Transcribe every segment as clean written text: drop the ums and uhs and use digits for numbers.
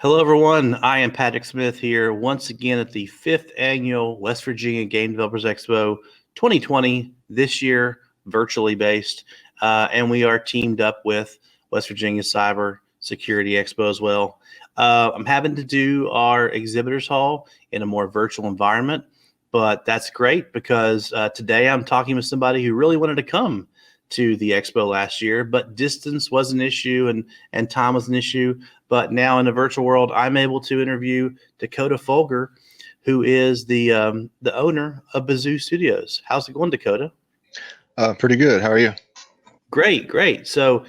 Hello, everyone. I am Patrick Smith here once again at the 5th Annual West Virginia Game Developers Expo 2020, this year virtually based. And we are teamed up with West Virginia Cybersecurity Expo as well. I'm having to do our exhibitors hall in a more virtual environment, but that's great because today I'm talking with somebody who really wanted to come to the expo last year, but distance was an issue and time was an issue. But now in the virtual world, I'm able to interview Dakota Folger, who is the owner of Bazoo Studios. How's it going, Dakota? Pretty good. How are you? Great, great. So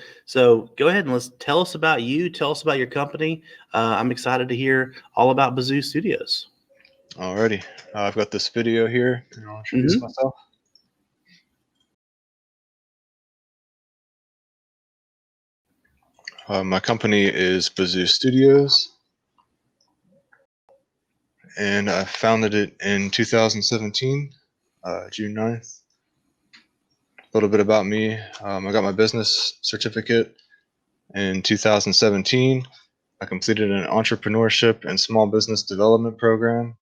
go ahead and tell us about you. Tell us about your company. I'm excited to hear all about Bazoo Studios. Alrighty. I've got this video here, and I'll introduce myself. My company is Bazoo Studios, and I founded it in 2017, June 9th. A little bit about me. I got my business certificate in 2017. I completed an entrepreneurship and small business development program,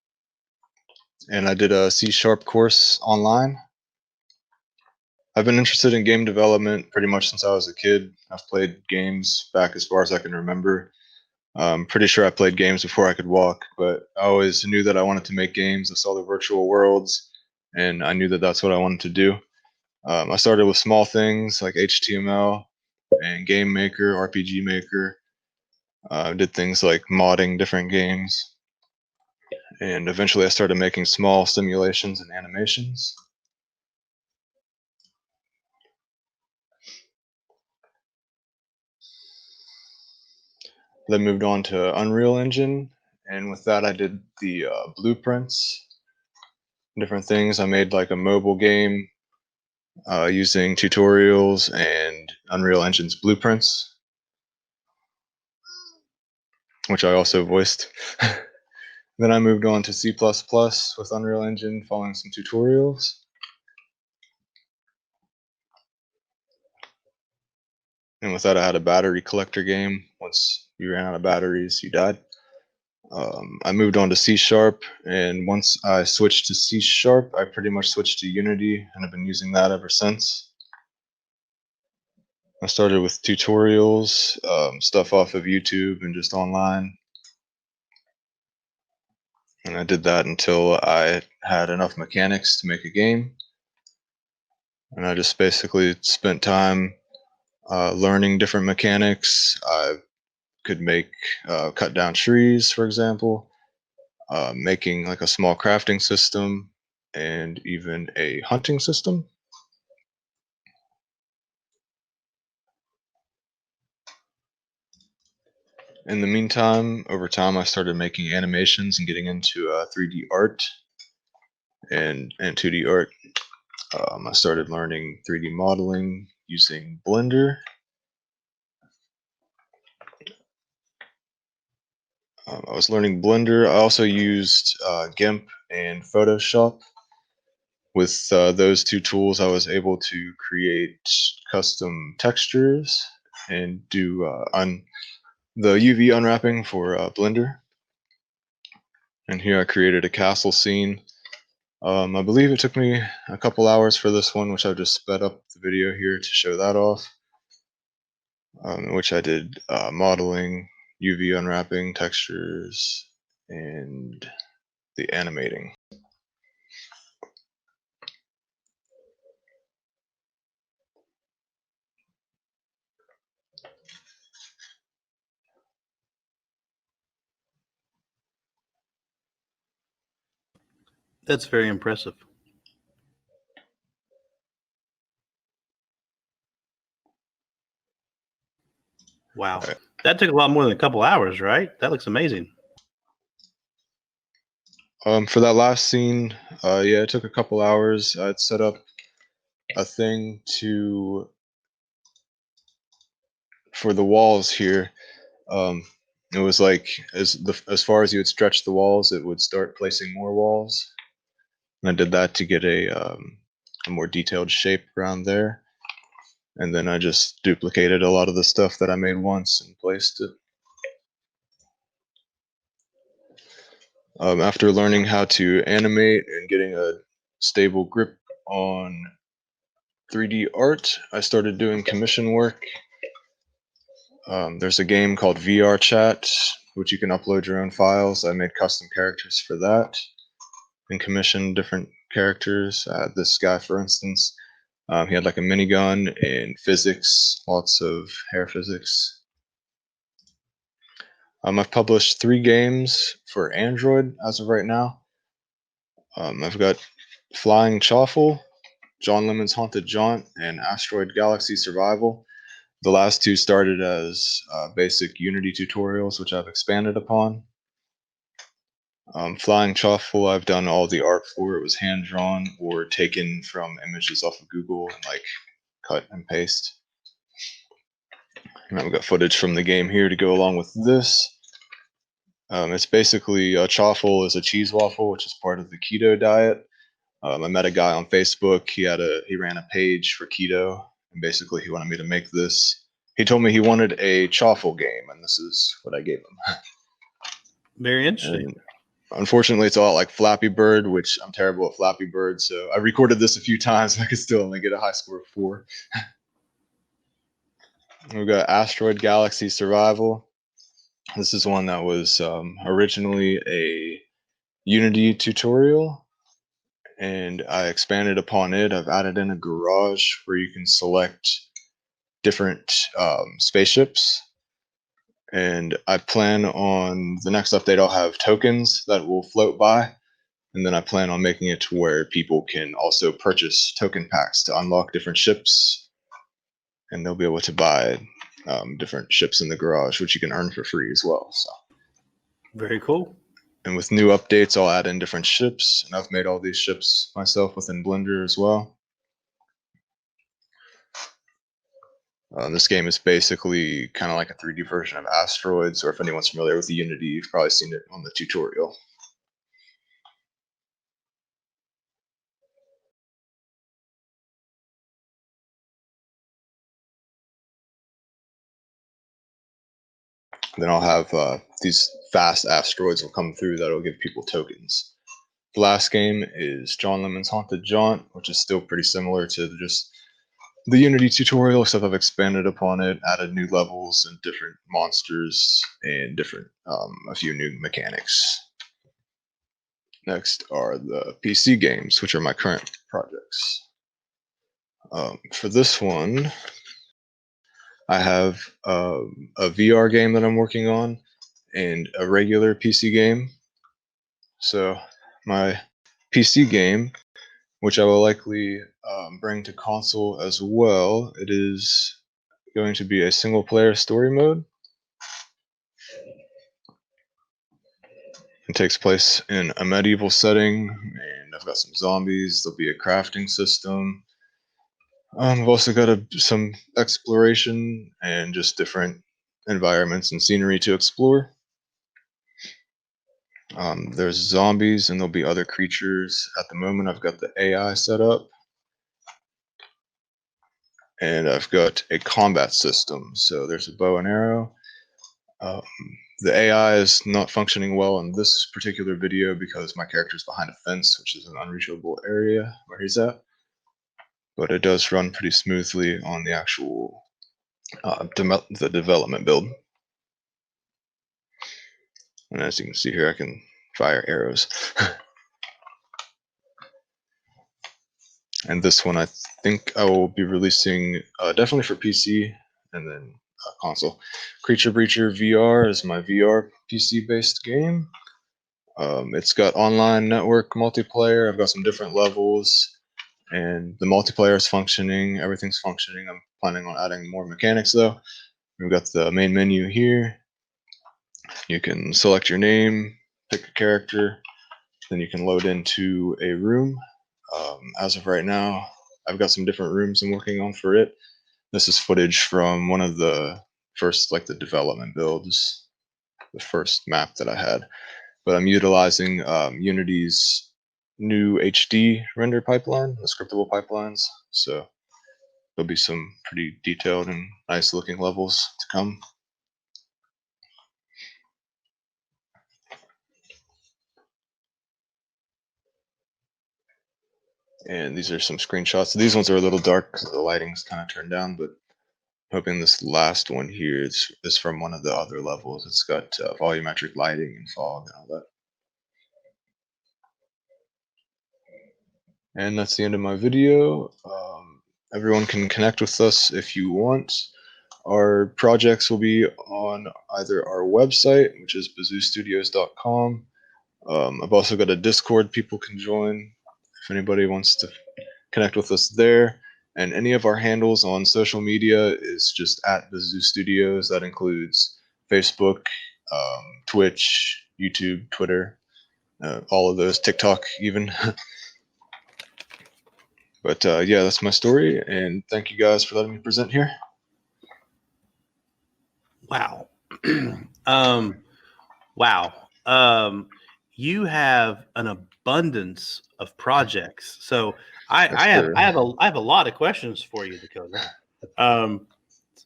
and I did a C# course online. I've been interested in game development pretty much since I was a kid. I've played games back as far as I can remember. I'm pretty sure I played games before I could walk, but I always knew that I wanted to make games. I saw the virtual worlds, and I knew that that's what I wanted to do. I started with small things like HTML and Game Maker, RPG Maker. I did things like modding different games, and eventually I started making small simulations and animations. Then moved on to Unreal Engine, and with that I did the blueprints, different things. I made like a mobile game using tutorials and Unreal Engine's blueprints, which I also voiced. Then I moved on to C++ with Unreal Engine, following some tutorials. And with that, I had a battery collector game. Once you ran out of batteries, you died. I moved on to C#, and once I switched to C#, I pretty much switched to Unity, and I've been using that ever since. I started with tutorials, stuff off of YouTube and just online. And I did that until I had enough mechanics to make a game. And I just basically spent time learning different mechanics. I could make cut down trees, for example, making like a small crafting system and even a hunting system. In the meantime, over time, I started making animations and getting into 3D art and 2D art. I started learning 3D modeling using Blender. I was learning Blender. I also used GIMP and Photoshop. With those two tools, I was able to create custom textures and do the UV unwrapping for Blender. And here I created a castle scene. I believe it took me a couple hours for this one, which I've just sped up the video here to show that off. In which I did modeling, UV unwrapping, textures, and the animating. That's very impressive. Wow. Right. That took a lot more than a couple hours, right? That looks amazing. For that last scene, yeah, it took a couple hours. I'd set up a thing for the walls here. It was like as far as you would stretch the walls, it would start placing more walls. And I did that to get a more detailed shape around there. And then I just duplicated a lot of the stuff that I made once and placed it. After learning how to animate and getting a stable grip on 3D art, I started doing commission work. There's a game called VR Chat, which you can upload your own files. I made custom characters for that and commissioned different characters. This guy, for instance, he had like a minigun in physics, lots of hair physics. I've published 3 games for Android as of right now. I've got Flying Chaffle, John Lemon's Haunted Jaunt, and Asteroid Galaxy Survival. The last 2 started as basic Unity tutorials, which I've expanded upon. Flying Chaffle, I've done all the art for. It was hand-drawn or taken from images off of Google and like cut and paste. And I've got footage from the game here to go along with this. It's basically a chaffle is a cheese waffle, which is part of the keto diet. I met a guy on Facebook. He ran a page for keto, and basically he wanted me to make this. He told me he wanted a chaffle game, and this is what I gave him. Very interesting. And unfortunately, it's all like Flappy Bird, which I'm terrible at Flappy Bird. So I recorded this a few times, and I could still only get a high score of 4. We've got Asteroid Galaxy Survival. This is one that was originally a Unity tutorial, and I expanded upon it. I've added in a garage where you can select different spaceships, and I plan on the next update I'll have tokens that will float by, and then I plan on making it to where people can also purchase token packs to unlock different ships, and they'll be able to buy different ships in the garage, which you can earn for free as well. So very cool. And with new updates, I'll add in different ships, and I've made all these ships myself within Blender as well. This game is basically kind of like a 3D version of Asteroids, or if anyone's familiar with Unity, you've probably seen it on the tutorial. Then I'll have these fast asteroids will come through that'll give people tokens. The last game is John Lemon's Haunted Jaunt, which is still pretty similar to just the Unity tutorial, except I've expanded upon it, added new levels and different monsters and different a few new mechanics. Next are the PC games, which are my current projects. For this one, I have a VR game that I'm working on and a regular PC game. So my PC game, which I will likely bring to console as well, it is going to be a single player story mode. It takes place in a medieval setting, and I've got some zombies. There'll be a crafting system. I've also got some exploration and just different environments and scenery to explore. There's zombies and there'll be other creatures. At the moment, I've got the AI set up. And I've got a combat system. So there's a bow and arrow. The AI is not functioning well in this particular video because my character is behind a fence, which is an unreachable area where he's at. But it does run pretty smoothly on the actual the development build. And as you can see here, I can fire arrows. And this one, I think I will be releasing definitely for PC and then console. Creature Breacher VR is my VR PC-based game. It's got online network multiplayer. I've got some different levels, and the multiplayer is functioning. Everything's functioning. I'm planning on adding more mechanics though. We've got the main menu here. You can select your name, pick a character, then you can load into a room. As of right now, I've got some different rooms I'm working on for it. This is footage from one of the first, like the development builds, the first map that I had. But I'm utilizing Unity's new HD render pipeline, the scriptable pipelines. So there'll be some pretty detailed and nice looking levels to come. And these are some screenshots. These ones are a little dark because the lighting's kind of turned down, but hoping this last one here is from one of the other levels. It's got volumetric lighting and fog and all that. And that's the end of my video. Everyone can connect with us if you want. Our projects will be on either our website, which is bazoostudios.com. I've also got a Discord people can join if anybody wants to connect with us there. And any of our handles on social media is just at Bazoo Studios. That includes Facebook, Twitch, YouTube, Twitter, all of those, TikTok even. But yeah, that's my story. And thank you guys for letting me present here. Wow. Wow. You have an abundance of projects. So I have a lot of questions for you, Dakota.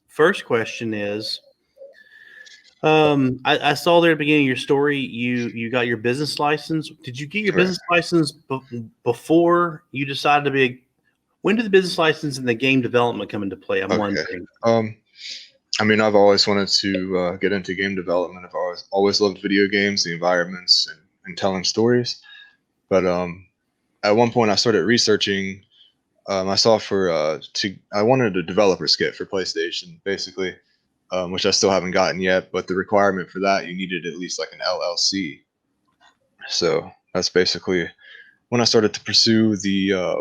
First question is, I saw there at the beginning of your story, you got your business license. Did you get your business license before you decided to be? When did the business license and the game development come into play? I'm wondering. I mean, I've always wanted to get into game development. I've always loved video games, the environments, and telling stories. But at one point, I started researching. I saw I wanted a developer's kit for PlayStation, basically, which I still haven't gotten yet. But the requirement for that, you needed at least like an LLC. So that's basically when I started to pursue the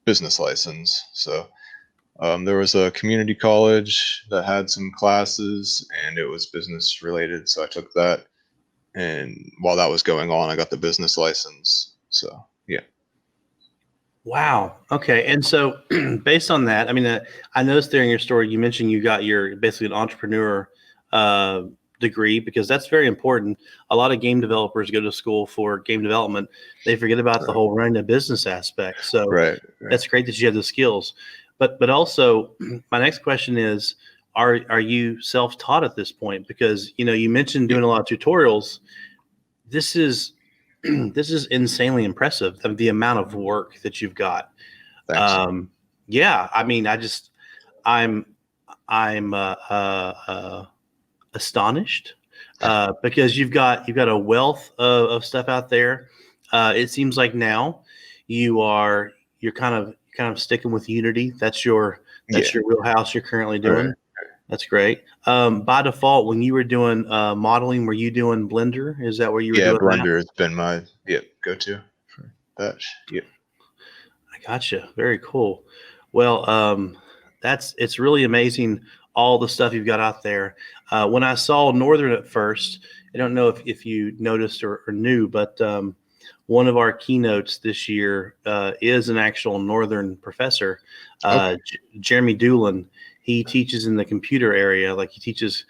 business license. So there was a community college that had some classes and it was business related. So I took that. And while that was going on, I got the business license. So, yeah. Wow. Okay. And so based on that, I mean, I noticed there in your story, you mentioned you got your basically an entrepreneur degree, because that's very important. A lot of game developers go to school for game development. They forget about the whole running a business aspect. So that's great that you have the skills. But also my next question is, are you self-taught at this point? Because, you mentioned doing a lot of tutorials. This is insanely impressive, the amount of work that you've got. Thanks. Yeah, I mean, I'm astonished because you've got a wealth of stuff out there. It seems like now you're kind of sticking with Unity. That's your wheelhouse you're currently doing. Right. That's great. By default, when you were doing modeling, were you doing Blender? Is that where you were doing? Yeah, Blender has been my go-to for that. Yep. I gotcha. Very cool. Well, it's really amazing, all the stuff you've got out there. When I saw Northern at first, I don't know if you noticed or knew, but one of our keynotes this year is an actual Northern professor, Jeremy Doolin. He teaches in the computer area, like he teaches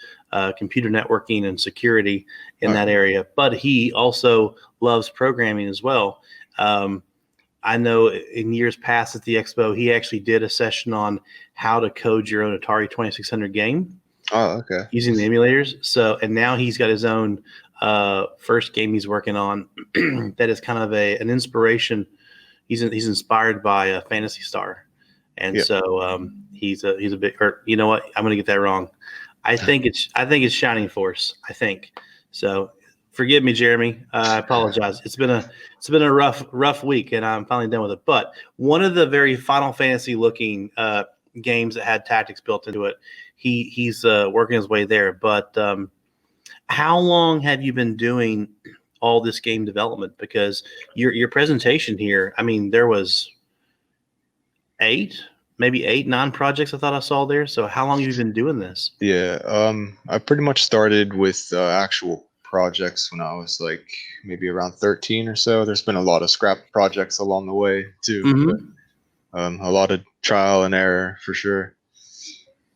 computer networking and security in that area, but he also loves programming as well. I know in years past at the Expo, he actually did a session on how to code your own Atari 2600 game. Oh, okay. Using the emulators. So, and now he's got his own first game he's working on that is kind of an inspiration. He's inspired by Phantasy Star. And so he's a big, or you know what? I'm going to get that wrong. I think it's Shining Force. I think so. Forgive me, Jeremy. I apologize. It's been a rough week, and I'm finally done with it. But one of the very Final Fantasy looking games that had tactics built into it, he's working his way there. But how long have you been doing all this game development? Because your presentation here, I mean, there was 9 projects I thought I saw there. So how long have you been doing this? Yeah, I pretty much started with actual projects when I was like maybe around 13 or so. There's been a lot of scrap projects along the way too. But, a lot of trial and error for sure.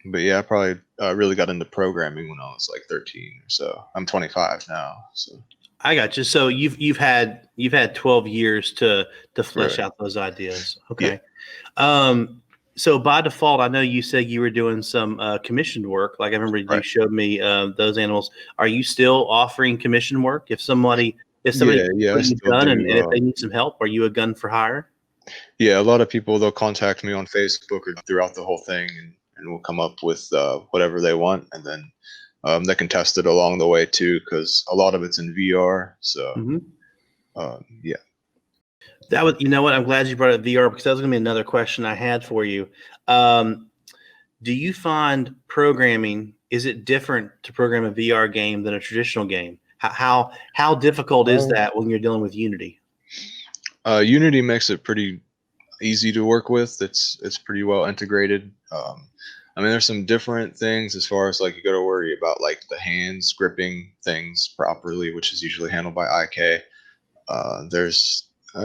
But yeah, I probably really got into programming when I was like 13 or so. I'm 25 now, so. I got you. So you've had 12 years to flesh out those ideas. Okay. Yeah. So by default, I know you said you were doing some commissioned work. Like I remember you showed me those animals. Are you still offering commission work? If somebody you've done and if they need some help, are you a gun for hire? Yeah, a lot of people, they'll contact me on Facebook or throughout the whole thing, and we'll come up with whatever they want, and then they can test it along the way too, because a lot of it's in VR. So yeah. That was, you know what? I'm glad you brought up VR, because that was going to be another question I had for you. Do you find programming, is it different to program a VR game than a traditional game? How difficult is that when you're dealing with Unity? Unity makes it pretty easy to work with. It's pretty well integrated. I mean, there's some different things as far as like you got to worry about like the hands gripping things properly, which is usually handled by IK. I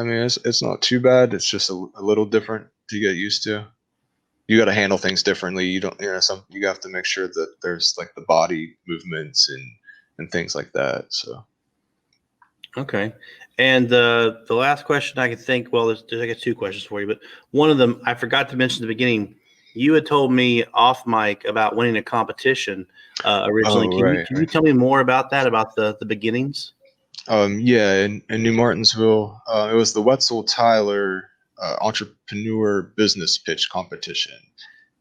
mean, it's not too bad. It's just a little different to get used to. You got to handle things differently. You don't, you have to make sure that there's like the body movements and things like that. So. Okay. And the last question I could think, well, there's I got two questions for you, but one of them I forgot to mention at the beginning. You had told me off mic about winning a competition originally. Oh, right. Can you tell me more about that, about the beginnings? Yeah, in New Martinsville, it was the Wetzel Tyler Entrepreneur Business Pitch Competition.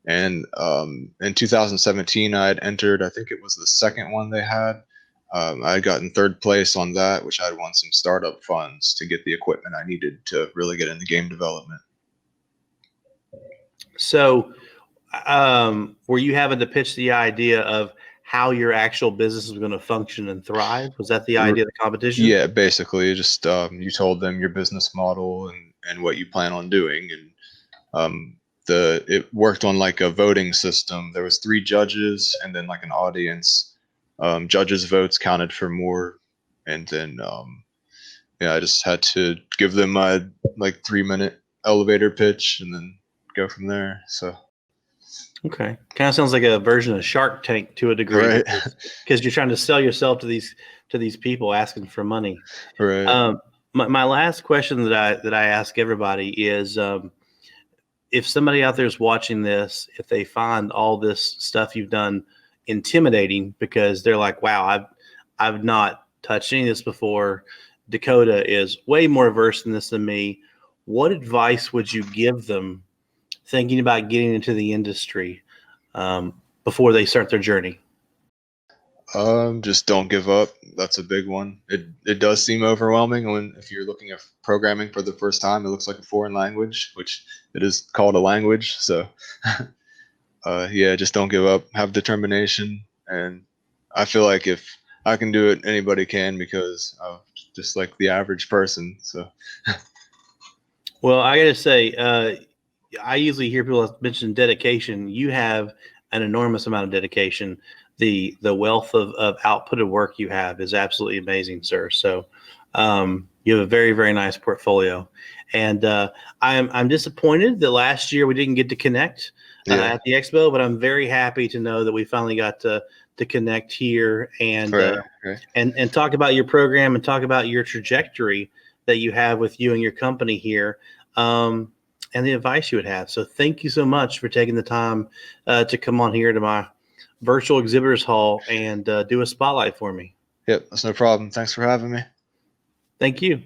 And in 2017, I had entered, I think it was the second one they had. I had gotten third place on that, which I had won some startup funds to get the equipment I needed to really get into game development. So, were you having to pitch the idea of how your actual business was going to function and thrive? Was that the idea of the competition? Yeah, basically, just you told them your business model and what you plan on doing, and it worked on like a voting system. There was 3 judges and then like an audience. Judges' votes counted for more, and then I just had to give them my like 3-minute elevator pitch and then go from there. So. Okay, kind of sounds like a version of Shark Tank to a degree, Right. because you're trying to sell yourself to these people asking for money. Right. My last question that I ask everybody is, if somebody out there is watching this, if they find all this stuff you've done intimidating, because they're like, wow, I've not touched any of this before. Dakota is way more versed in this than me. What advice would you give them thinking about getting into the industry before they start their journey? Just don't give up. That's a big one. It does seem overwhelming if you're looking at programming for the first time. It looks like a foreign language, which it is called a language. So, yeah, just don't give up. Have determination, and I feel like if I can do it, anybody can, because I'm just like the average person. So. Well, I got to say, I usually hear people mention dedication. You have an enormous amount of dedication. The wealth of outputted work you have is absolutely amazing, sir. So you have a very, very nice portfolio. And I'm disappointed that last year we didn't get to connect at the Expo, but I'm very happy to know that we finally got to connect here and and talk about your program and talk about your trajectory that you have with you and your company here, and the advice you would have. So thank you so much for taking the time to come on here to my virtual exhibitors hall and do a spotlight for me. Yep, that's no problem. Thanks for having me. Thank you.